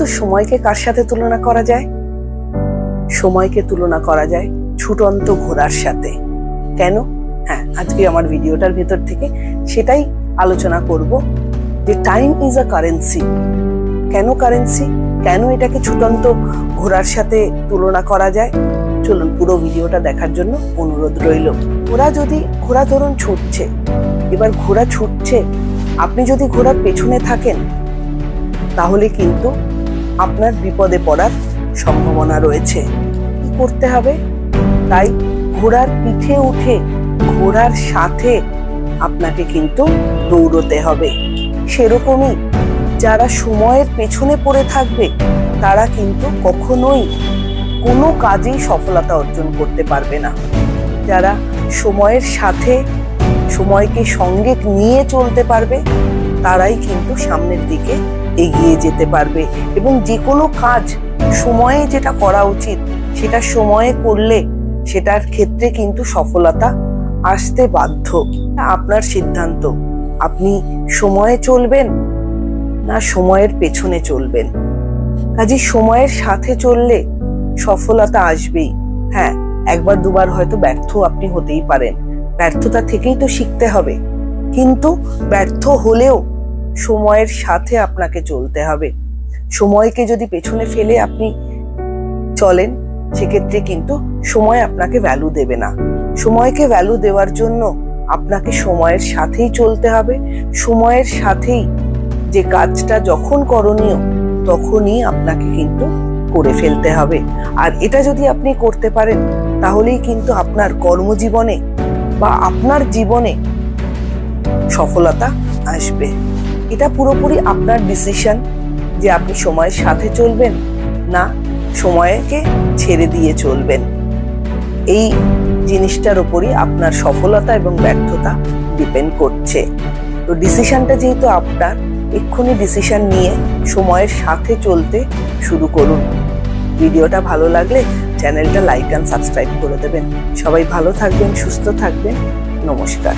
সময়কে কার সাথে তুলনা করা যায়? সময়কে তুলনা করা যায় ছুটন্ত ঘোড়ার সাথে। কেন? হ্যাঁ, আজকে আমার ভিডিওটার ভেতর থেকে সেটাই আলোচনা করব যে টাইম ইজ আ কারেন্সি। কেন কারেন্সি? কেন এটাকে ছুটন্ত ঘোড়ার সাথে তুলনা করা যায়? চলুন পুরো ভিডিওটা দেখার জন্য অনুরোধ রইল। ঘোড়া ধরুন ছুটছে, এবার ঘোড়া ছুটছে, আপনি যদি ঘোড়ার পেছনে থাকেন তাহলে কিন্তু আপনার বিপদে পড়ার সম্ভাবনা রয়েছে। কি করতে হবে? তাই ঘোড়ার পিঠে উঠে ঘোড়ার সাথে আপনাকে কিন্তু দৌড়তে হবে। সেরকমই যারা সময়ের পেছনে পড়ে থাকবে তারা কিন্তু কখনোই কোনো কাজেই সফলতা অর্জন করতে পারবে না। যারা সময়ের সাথে সময়কে সঙ্গে নিয়ে চলতে পারবে তারাই কিন্তু সামনের দিকে এগিয়ে যেতে পারবে এবং যে কোনো কাজ সময়ে যেটা করা উচিত সেটা সময়ে করলে সেটার ক্ষেত্রে কিন্তু সফলতা আসতে বাধ্য। আপনার সিদ্ধান্ত, আপনি সময়ে চলবেন না সময়ের পেছনে চলবেন। কাজে সময়ের সাথে চললে সফলতা আসবেই। হ্যাঁ, একবার দুবার হয়তো ব্যর্থ আপনি হতেই পারেন, ব্যর্থতা থেকেই তো শিখতে হবে। কিন্তু ব্যর্থ হলেও সময়ের সাথে আপনাকে চলতে হবে। সময়কে যদি পেছনে ফেলে আপনি চলেন সেক্ষেত্রে কিন্তু সময় আপনাকে ভ্যালু দেবে না। সময়কে ভ্যালু দেওয়ার জন্য আপনাকে সময়ের সাথেই চলতে হবে। সময়ের সাথেই যে কাজটা যখন করণীয় তখনই আপনাকে কিন্তু করে ফেলতে হবে। আর এটা যদি আপনি করতে পারেন তাহলেই কিন্তু আপনার কর্মজীবনে বা আপনার জীবনে সফলতা আসবে। এটা পুরোপুরি আপনার ডিসিশন যে আপনি সময়ের সাথে চলবেন না সময়কে ছেড়ে দিয়ে চলবেন। এই জিনিসটার উপরই আপনার সফলতা এবং ব্যর্থতা ডিপেন্ড করছে। তো ডিসিশনটা যেহেতু আপনার, এক্ষুনি ডিসিশন নিয়ে সময়ের সাথে চলতে শুরু করুন। ভিডিওটা ভালো লাগলে চ্যানেলটা লাইক অ্যান্ড সাবস্ক্রাইব করে দেবেন। সবাই ভালো থাকবেন, সুস্থ থাকবেন। নমস্কার।